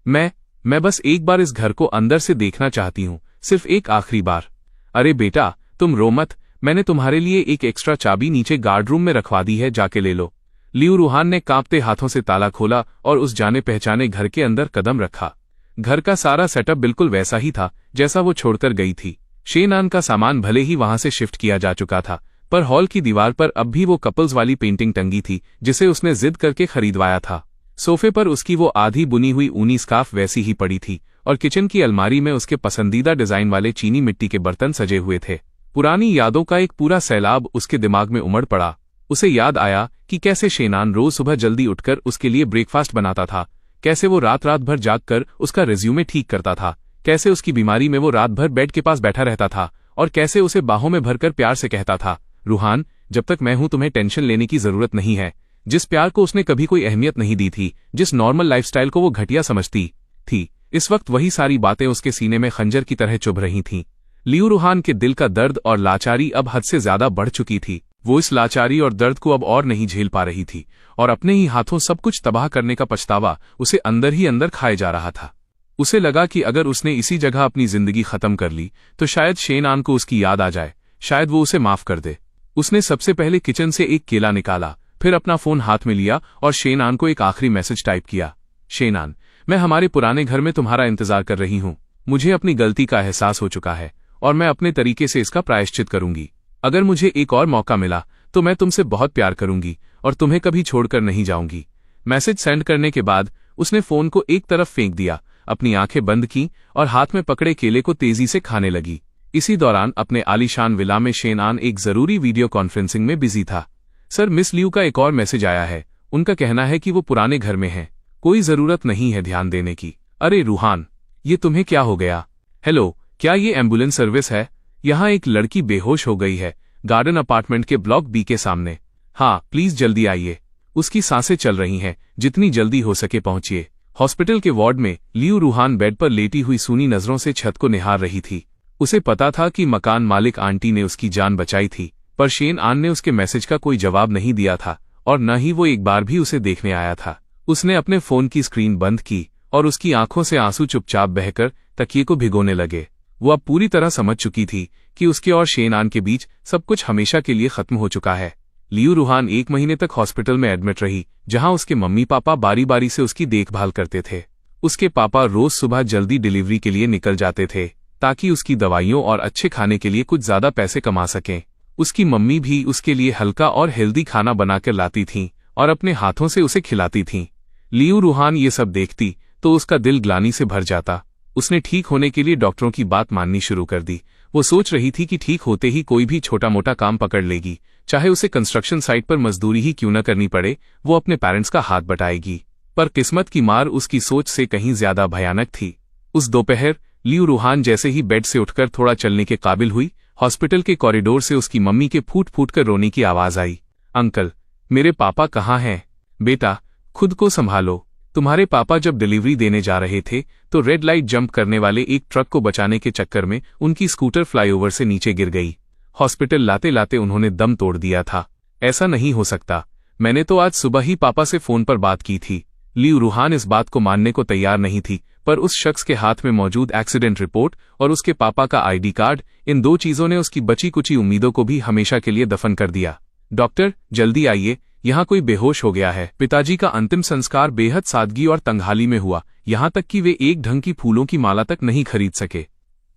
मैं बस एक बार इस घर को अंदर से देखना चाहती हूं, सिर्फ एक आखिरी बार। अरे बेटा, तुम रो मत, मैंने तुम्हारे लिए एक एक्स्ट्रा चाबी नीचे गार्ड रूम में रखवा दी है, जाके ले लो। लियू रूहान ने कांपते हाथों से ताला खोला और उस जाने पहचाने घर के अंदर कदम रखा। घर का सारा सेटअप बिल्कुल वैसा ही था जैसा वो छोड़कर गई थी। शेन आन का सामान भले ही वहां से शिफ्ट किया जा चुका था, पर हॉल की दीवार पर अब भी वो कपल्स वाली पेंटिंग टंगी थी जिसे उसने जिद करके खरीदवाया था। सोफे पर उसकी वो आधी बुनी हुई ऊनी स्कार्फ वैसी ही पड़ी थी और किचन की अलमारी में उसके पसंदीदा डिजाइन वाले चीनी मिट्टी के बर्तन सजे हुए थे। पुरानी यादों का एक पूरा सैलाब उसके दिमाग में उमड़ पड़ा। उसे याद आया कि कैसे शेन आन रोज सुबह जल्दी उठकर उसके लिए ब्रेकफास्ट बनाता था, कैसे वो रात रात भर जागकर उसका रिज्यूमे ठीक करता था, कैसे उसकी बीमारी में वो रात भर बेड के पास बैठा रहता था और कैसे उसे बाहों में भरकर प्यार से कहता था, रूहान, जब तक मैं हूं तुम्हें टेंशन लेने की जरूरत नहीं है। जिस प्यार को उसने कभी कोई अहमियत नहीं दी थी, जिस नॉर्मल लाइफस्टाइल को वो घटिया समझती थी, इस वक्त वही सारी बातें उसके सीने में खंजर की तरह चुभ रही थीं। लियू रूहान के दिल का दर्द और लाचारी अब हद से ज्यादा बढ़ चुकी थी। वो इस लाचारी और दर्द को अब और नहीं झेल पा रही थी और अपने ही हाथों सब कुछ तबाह करने का पछतावा उसे अंदर ही अंदर खाए जा रहा था। उसे लगा कि अगर उसने इसी जगह अपनी जिंदगी खत्म कर ली तो शायद शेन आन को उसकी याद आ जाए, शायद वो उसे माफ कर दे। उसने सबसे पहले किचन से एक केला निकाला, फिर अपना फोन हाथ में लिया और शेन आन को एक आखिरी मैसेज टाइप किया। शेन आन, मैं हमारे पुराने घर में तुम्हारा इंतजार कर रही हूं। मुझे अपनी गलती का एहसास हो चुका है और मैं अपने तरीके से इसका प्रायश्चित करूंगी। अगर मुझे एक और मौका मिला तो मैं तुमसे बहुत प्यार करूंगी और तुम्हें कभी छोड़कर नहीं जाऊंगी। मैसेज सेंड करने के बाद उसने फोन को एक तरफ फेंक दिया, अपनी आंखें बंद की और हाथ में पकड़े केले को तेजी से खाने लगी। इसी दौरान अपने आलीशान विला में शेन आन एक जरूरी वीडियो कॉन्फ्रेंसिंग में बिजी था। सर, मिस लियू का एक और मैसेज आया है। उनका कहना है कि वो पुराने घर में हैं। कोई जरूरत नहीं है ध्यान देने की। अरे रूहान, ये तुम्हें क्या हो गया? हेलो, क्या ये एम्बुलेंस सर्विस है? यहाँ एक लड़की बेहोश हो गई है, गार्डन अपार्टमेंट के ब्लॉक बी के सामने। हाँ, प्लीज जल्दी आइए। उसकी सांसें चल रही हैं, जितनी जल्दी हो सके पहुंचिए। हॉस्पिटल के वार्ड में लियू रूहान बेड पर लेटी हुई सूनी नजरों से छत को निहार रही थी। उसे पता था कि मकान मालिक आंटी ने उसकी जान बचाई थी, पर शेन आन ने उसके मैसेज का कोई जवाब नहीं दिया था और न ही वो एक बार भी उसे देखने आया था। उसने अपने फोन की स्क्रीन बंद की और उसकी आंखों से आंसू चुपचाप बहकर तकिए को भिगोने लगे। वो अब पूरी तरह समझ चुकी थी कि उसके और शेन आन के बीच सब कुछ हमेशा के लिए खत्म हो चुका है। लियू रूहान 1 महीने तक हॉस्पिटल में एडमिट रही, जहां उसके मम्मी पापा बारी बारी से उसकी देखभाल करते थे। उसके पापा रोज सुबह जल्दी डिलीवरी के लिए निकल जाते थे ताकि उसकी दवाइयों और अच्छे खाने के लिए कुछ ज्यादा पैसे कमा सकें। उसकी मम्मी भी उसके लिए हल्का और हेल्दी खाना बनाकर लाती थीं और अपने हाथों से उसे खिलाती थीं। लियू रूहान ये सब देखती तो उसका दिल ग्लानि से भर जाता। उसने ठीक होने के लिए डॉक्टरों की बात माननी शुरू कर दी। वो सोच रही थी कि ठीक होते ही कोई भी छोटा मोटा काम पकड़ लेगी, चाहे उसे कंस्ट्रक्शन साइट पर मजदूरी ही क्यों न करनी पड़े, वो अपने पेरेंट्स का हाथ बटाएगी। पर किस्मत की मार उसकी सोच से कहीं ज्यादा भयानक थी। उस दोपहर लियू रूहान जैसे ही बेड से उठकर थोड़ा चलने के काबिल हुई, हॉस्पिटल के कॉरिडोर से उसकी मम्मी के फूट फूट कर रोने की आवाज आई। अंकल, मेरे पापा कहाँ हैं? बेटा, खुद को संभालो। तुम्हारे पापा जब डिलीवरी देने जा रहे थे तो रेड लाइट जंप करने वाले एक ट्रक को बचाने के चक्कर में उनकी स्कूटर फ्लाईओवर से नीचे गिर गई। हॉस्पिटल लाते लाते उन्होंने दम तोड़ दिया था। ऐसा नहीं हो सकता, मैंने तो आज सुबह ही पापा से फोन पर बात की थी। लियू रूहान इस बात को मानने को तैयार नहीं थी, पर उस शख्स के हाथ में मौजूद एक्सीडेंट रिपोर्ट और उसके पापा का आईडी कार्ड, इन दो चीजों ने उसकी बची कुची उम्मीदों को भी हमेशा के लिए दफन कर दिया। डॉक्टर, जल्दी आइए, यहाँ कोई बेहोश हो गया है। पिताजी का अंतिम संस्कार बेहद सादगी और तंगहाली में हुआ, यहाँ तक कि वे एक ढंग की फूलों की माला तक नहीं खरीद सके।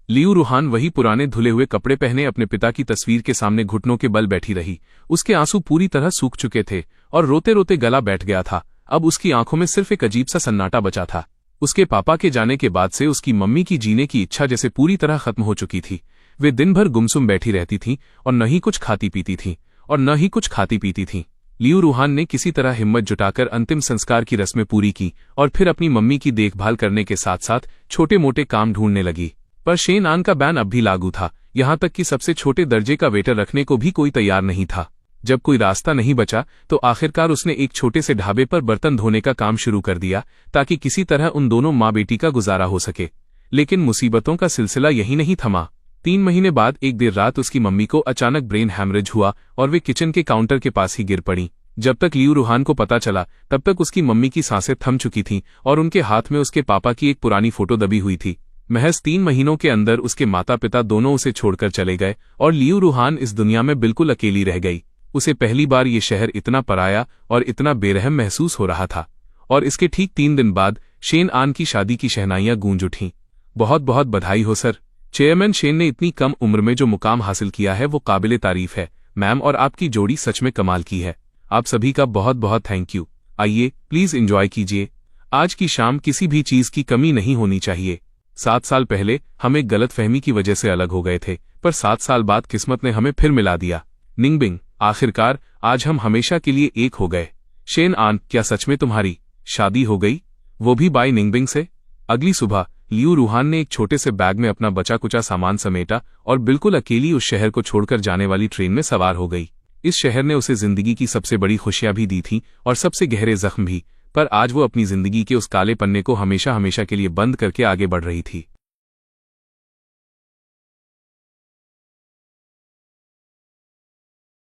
लियू रूहान वही पुराने धुले हुए कपड़े पहने अपने पिता की तस्वीर के सामने घुटनों के बल बैठी रही। उसके आंसू पूरी तरह सूख चुके थे और रोते रोते गला बैठ गया था। अब उसकी आंखों में सिर्फ एक अजीब सा सन्नाटा बचा था। उसके पापा के जाने के बाद से उसकी मम्मी की जीने की इच्छा जैसे पूरी तरह खत्म हो चुकी थी। वे दिन भर गुमसुम बैठी रहती थीं और न ही कुछ खाती पीती थीं। लियू रूहान ने किसी तरह हिम्मत जुटाकर अंतिम संस्कार की रस्में पूरी की और फिर अपनी मम्मी की देखभाल करने के साथ साथ छोटे मोटे काम ढूंढने लगी। पर शेन आन का बैन अब भी लागू था, यहां तक कि सबसे छोटे दर्जे का वेटर रखने को भी कोई तैयार नहीं था। जब कोई रास्ता नहीं बचा तो आखिरकार उसने एक छोटे से ढाबे पर बर्तन धोने का काम शुरू कर दिया ताकि किसी तरह उन दोनों माँ बेटी का गुजारा हो सके। लेकिन मुसीबतों का सिलसिला यही नहीं थमा। 3 महीने बाद एक देर रात उसकी मम्मी को अचानक ब्रेन हैमरेज हुआ और वे किचन के काउंटर के पास ही गिर पड़ी। जब तक लियू रूहान को पता चला तब तक उसकी मम्मी की सांसें थम चुकी थीं और उनके हाथ में उसके पापा की एक पुरानी फोटो दबी हुई थी। महज 3 महीनों के अंदर उसके माता पिता दोनों उसे छोड़कर चले गए और लियू रूहान इस दुनिया में बिल्कुल अकेली रह गई। उसे पहली बार ये शहर इतना पराया और इतना बेरहम महसूस हो रहा था। और इसके ठीक 3 दिन बाद शेन आन की शादी की शहनाइयां गूंज उठीं। बहुत बहुत बधाई हो सर। चेयरमैन शेन ने इतनी कम उम्र में जो मुकाम हासिल किया है वो काबिले तारीफ है मैम, और आपकी जोड़ी सच में कमाल की है। आप सभी का बहुत बहुत थैंक यू। आइए प्लीज एंजॉय कीजिए। आज की शाम किसी भी चीज की कमी नहीं होनी चाहिए। 7 साल पहले हम एक गलतफहमी की वजह से अलग हो गए थे, पर 7 साल बाद किस्मत ने हमें फिर मिला दिया। निंगबिंग, आखिरकार आज हम हमेशा के लिए एक हो गए। शेन आन, क्या सच में तुम्हारी शादी हो गई, वो भी बाय निंगबिंग से? अगली सुबह लियू रूहान ने एक छोटे से बैग में अपना बचा कुचा सामान समेटा और बिल्कुल अकेली उस शहर को छोड़कर जाने वाली ट्रेन में सवार हो गई। इस शहर ने उसे जिंदगी की सबसे बड़ी खुशियां भी दी थीं और सबसे गहरे जख्म भी, पर आज वो अपनी जिंदगी के उस काले पन्ने को हमेशा हमेशा के लिए बंद करके आगे बढ़ रही थी।